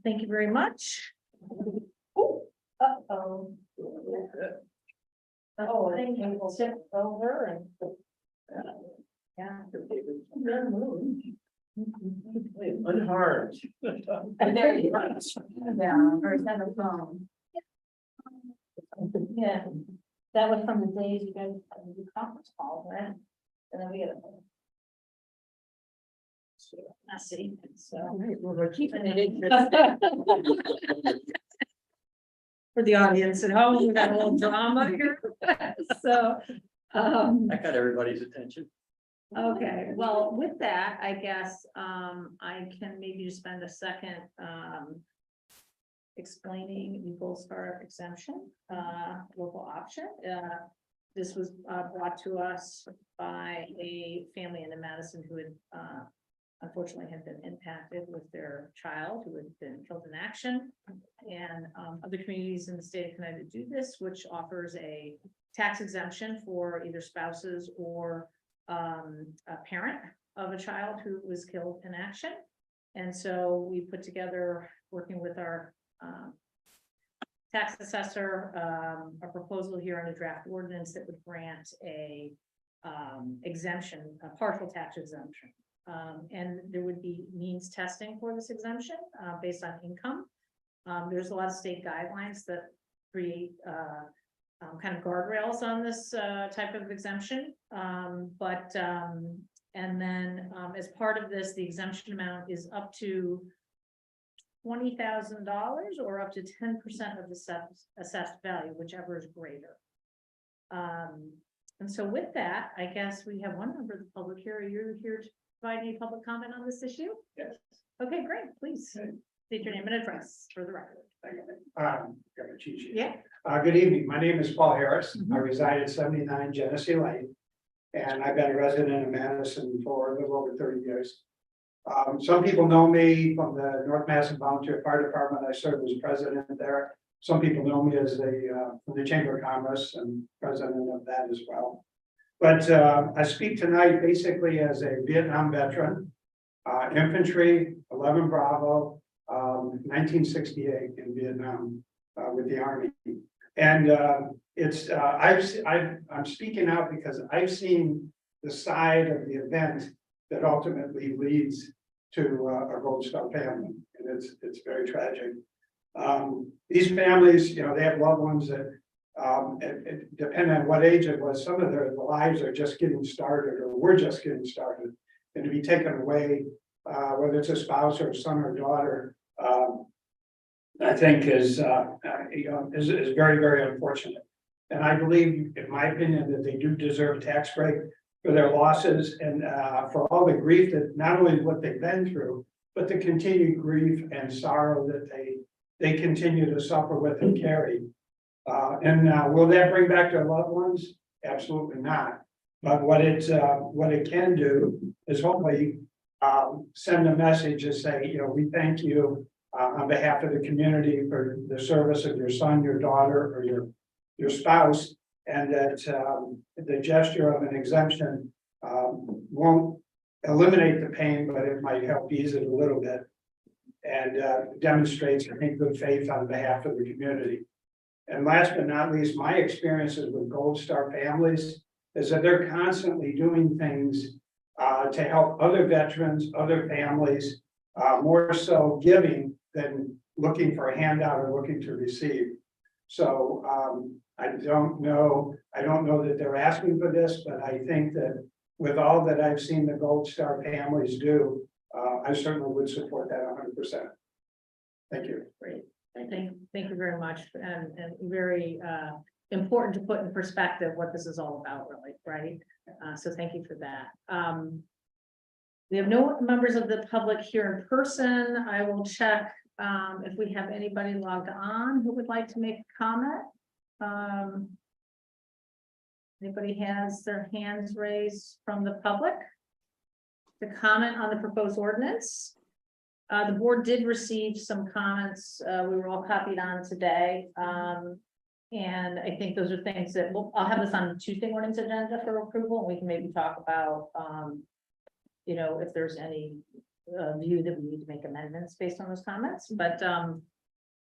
Thank you very much. Oh, uh-oh. Oh, thank you. We'll sit over and. Yeah. Unharmed. And there you go. Yeah, or is that a phone? Yeah, that was from the days you guys had to do conference calls, right? And then we had a. I see, so. We're keeping it in. For the audience at home, we got a little drama here, so. I got everybody's attention. Okay, well, with that, I guess, I can maybe just spend a second, explaining the Gold Star exemption, local option. This was, brought to us by a family in Madison who had, unfortunately had been impacted with their child who had been killed in action. And, other communities in the state of Connecticut do this, which offers a tax exemption for either spouses or a parent of a child who was killed in action. And so we put together, working with our tax assessor, a proposal here on a draft ordinance that would grant a exemption, a partial tax exemption. And there would be means testing for this exemption based on income. There's a lot of state guidelines that create kind of guardrails on this type of exemption. And then as part of this, the exemption amount is up to $20,000 or up to 10% of the assessed value, whichever is greater. And so with that, I guess we have one member of the public here. Are you here to provide any public comment on this issue? Yes. Okay, great. Please state your name and address for the record. Got a cheat sheet. Yeah. Good evening. My name is Paul Harris. Mhm. I reside at 79 Genesee Lane. And I've been a resident of Madison for a little over 30 years. Some people know me from the North Madison Volunteer Fire Department. I served as president there. Some people know me as from the Chamber of Commerce and president of that as well. But I speak tonight basically as a Vietnam veteran, infantry, 11 Bravo, 1968 in Vietnam with the Army. And I'm speaking out because I've seen the side of the event that ultimately leads to a Gold Star family, and it's very tragic. These families, you know, they have loved ones that, depending on what age it was, some of their lives are just getting started, or we're just getting started, and to be taken away, whether it's a spouse or a son or daughter, I think is very, very unfortunate. And I believe, in my opinion, that they do deserve a tax break for their losses and for all the grief that not only what they've been through, but the continued grief and sorrow that they continue to suffer with and carry. Will that bring back their loved ones? Absolutely not. But what it can do is hopefully send a message and say, you know, we thank you on behalf of the community for the service of your son, your daughter, or your spouse, and that the gesture of an exemption won't eliminate the pain, but it might help ease it a little bit, and demonstrates, I think, good faith on behalf of the community. And last but not least, my experiences with Gold Star families is that they're constantly doing things to help other veterans, other families, more so giving than looking for a handout or looking to receive. So I don't know that they're asking for this, but I think that with all that I've seen the Gold Star families do, I certainly would support that 100%. Thank you. Great. Thank you very much. And very important to put in perspective what this is all about, really, right? So thank you for that. We have no members of the public here in person. I will check if we have anybody logged on who would like to make a comment. Anybody has their hands raised from the public to comment on the proposed ordinance? The board did receive some comments. We were all copied on today. And I think those are things that I'll have this on the Tuesday morning's agenda for approval. And we can maybe talk about, you know, if there's any view that we need to make amendments based on those comments, but,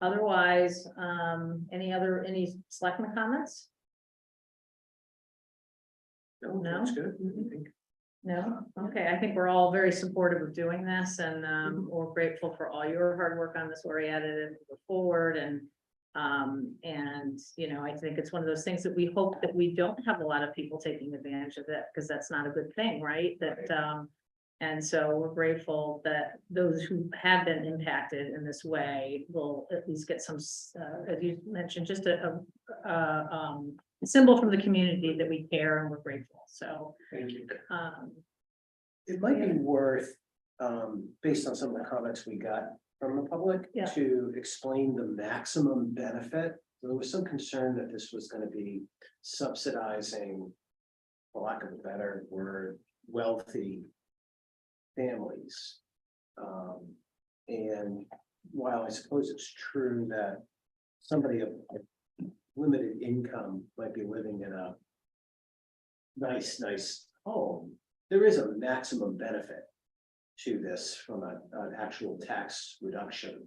otherwise, any selectmen comments? No? That's good. I think. No? Okay, I think we're all very supportive of doing this and, we're grateful for all your hard work on this, Lori added it forward and, you know, I think it's one of those things that we hope that we don't have a lot of people taking advantage of it, because that's not a good thing, right? That, and so we're grateful that those who have been impacted in this way will at least get some, as you mentioned, just a symbol from the community that we care and we're grateful, so. Thank you. It might be worth, based on some of the comments we got from the public, Yeah. to explain the maximum benefit. There was some concern that this was gonna be subsidizing, for lack of a better word, wealthy families. And while I suppose it's true that somebody of limited income might be living in a nice home, there is a maximum benefit to this from an actual tax reduction,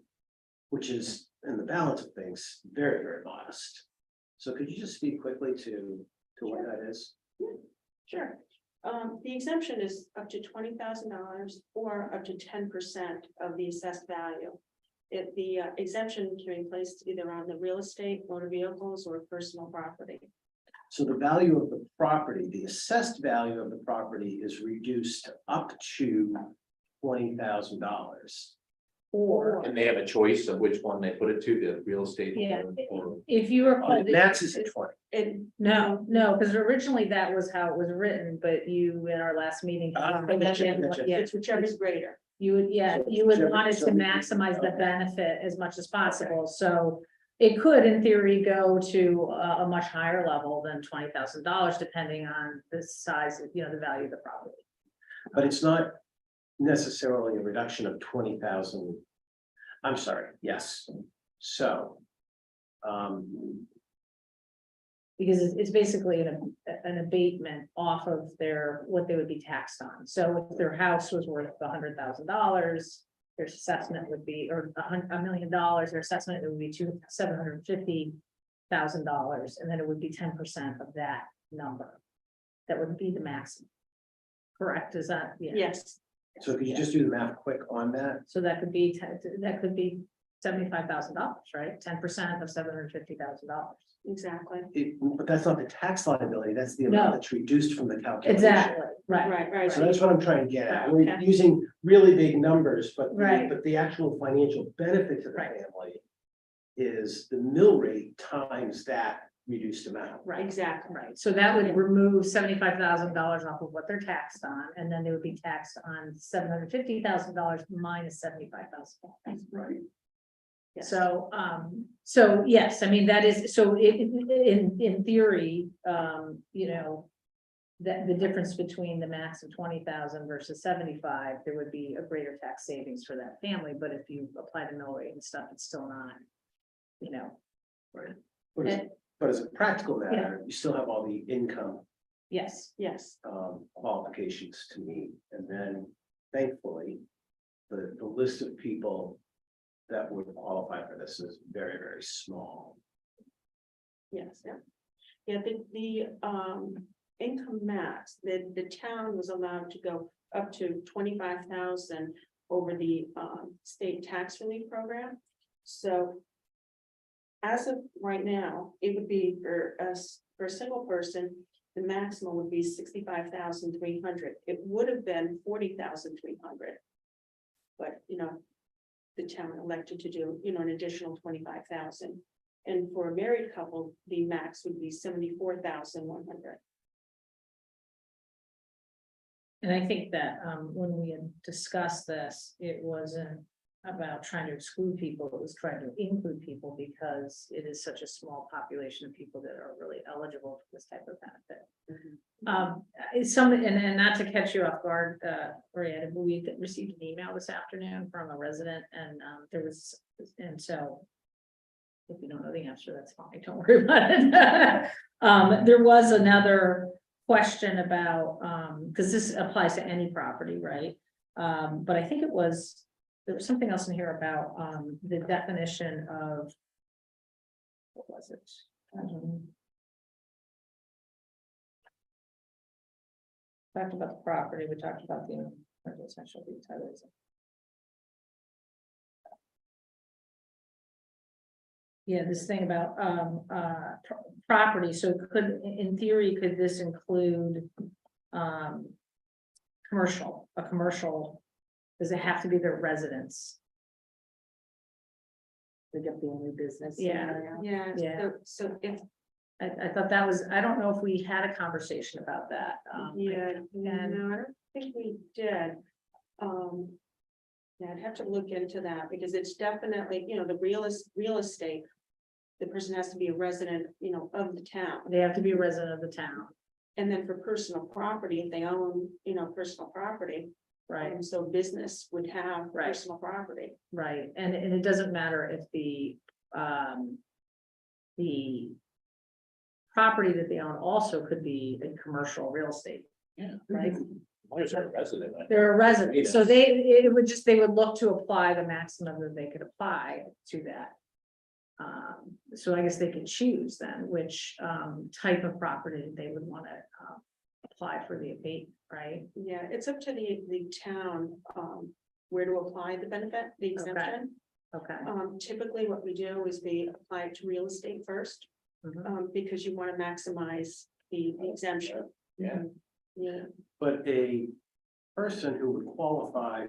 which is, in the balance of things, very, very modest. So could you just speak quickly to what that is? Sure. The exemption is up to $20,000 or up to 10% of the assessed value. The exemption can be placed either on the real estate, motor vehicles, or personal property. So the value of the property, the assessed value of the property is reduced up to $20,000. Or, And they have a choice of which one they put it to, the real estate. yeah, or- if you recall. The max is at 20. And No, because originally that was how it was written, but you, in our last meeting. Yeah, it's whichever's greater. you would, you would want it to maximize the benefit as much as possible, so. It could, in theory, go to a much higher level than $20,000, depending on the size, the value of the property. But it's not necessarily a reduction of 20,000. I'm sorry, yes. So. Because it's basically an abatement off of what they would be taxed on. So if their house was worth $100,000, their assessment would be, or $1 million, their assessment would be $750,000, and then it would be 10% of that number. That would be the maximum. Correct, is that? Yeah. Yes, So could you just do the math quick on that? So that could be, $75,000, right? 10% of $750,000. exactly. But that's not the tax liability, that's the amount No. that's reduced from the calculation. Exactly, right. Right. So that's what I'm trying to get at. We're Okay. using really big numbers, but Right. but the actual financial benefit to the Right. family is the mill rate times that reduced amount. Right. Exactly. Right, so that would remove $75,000 off of what they're taxed on, and then they would be taxed on $750,000 minus $75,000. Right. Yes. So, so yes, I mean, that is, so in theory, that the difference between the max of 20,000 versus 75, there would be a greater tax savings for that family, but if you apply the mill rate and stuff, it's still not, Right. But as a practical matter, you still have all the income yes, Yes, qualifications to meet. And then thankfully, the list of people that would qualify for this is very, very small. yes, yeah. Yeah, the income max, the town was allowed to go up to 25,000 over the state tax relief program. So as of right now, it would be for a single person, the maximum would be 65,300. It would have been 40,300. But, the town elected to do, an additional 25,000. And for a married couple, the max would be 74,100. and I think that, when we had discussed this, it wasn't about trying to exclude people, it was trying to include people, because it is such a small population of people that are really eligible for this type of benefit. It's and not to catch you off guard, Orietta, but we received an email this afternoon from a resident, and so if you don't know the answer, that's fine, don't worry about it. There was another question about, because this applies to any property, right? But I think there was something else in here about, the definition of. What was it? Talked about the property, we talked about the essential details. Yeah, this thing about property, so could, in theory, could this include commercial, a commercial, does it have to be their residence? They get the new business. Yeah. Yeah, Yeah. so if, I thought that was, I don't know if we had a conversation about that. yeah, and- no, I don't think we did. Yeah, I'd have to look into that, because it's definitely, the real estate. The person has to be a resident, of the town, They have to be a resident of the town, and then for personal property, if they own, personal property. right? So business would have Right. personal property. Right, and it doesn't matter if the property that they own also could be in commercial real estate. Yeah. Right, Why is there a resident? they're a resident, so they would look to apply the maximum that they could apply to that. So I guess they could choose then which type of property they would want to apply for the abatement, right? Yeah, it's up to the town, where to apply the benefit, the exemption. Okay. Typically what we do is we apply it to real estate first, Mhm. because you want to maximize the exemption. Yeah. Yeah, But a person who would qualify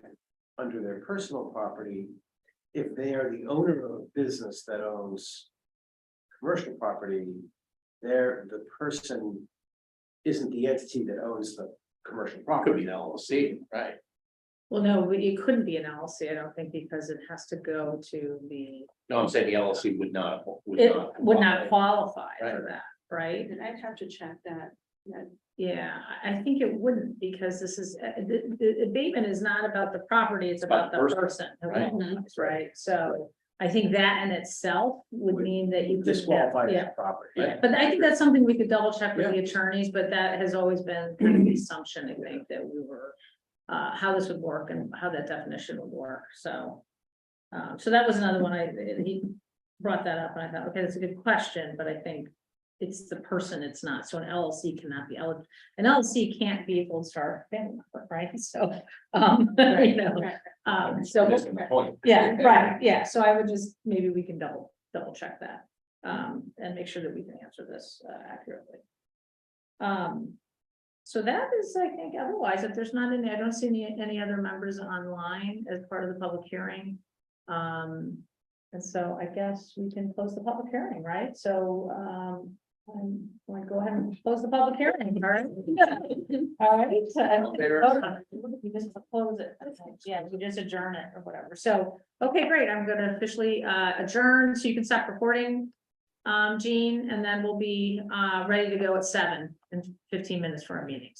under their personal property, if they are the owner of a business that owns commercial property, the person isn't the entity that owns the commercial Could property. be an LLC, right? Well, no, but it couldn't be an LLC, I don't think, because it has to go to the, No, I'm saying the LLC would not. it would not qualify for Right. that, right? and I'd have to check that. Yeah, I think it wouldn't, because this is, the abatement is not about the property, it's about the person. who right. qualifies, Right, so I think that in itself would mean that you could have, Disqualified as yeah. property. Yeah, but I think that's something we could double check with the Yeah. attorneys, but that has always been kind of the assumption, I think, that we were. How this would work and how that definition would work, so. So that was another one, he brought that up, and I thought, okay, that's a good question, but I think. It's the person, it's not, so an LLC cannot be eligible, an LLC can't be a Gold Star family member, right, so, you know. So, Missing the point. yeah, right, yeah, so I would just, maybe we can double check that, and make sure that we can answer this accurately. So that is, I think, otherwise, if there's not any, I don't see any other members online as part of the public hearing. And so I guess we can close the public hearing, right? So, I'm going to go ahead and close the public hearing, all right? All right. Favor? You just close it, yeah, we just adjourn it or whatever, so, okay, great, I'm gonna officially adjourn, so you can stop recording. Jean, and then we'll be ready to go at 7 in 15 minutes for our meeting.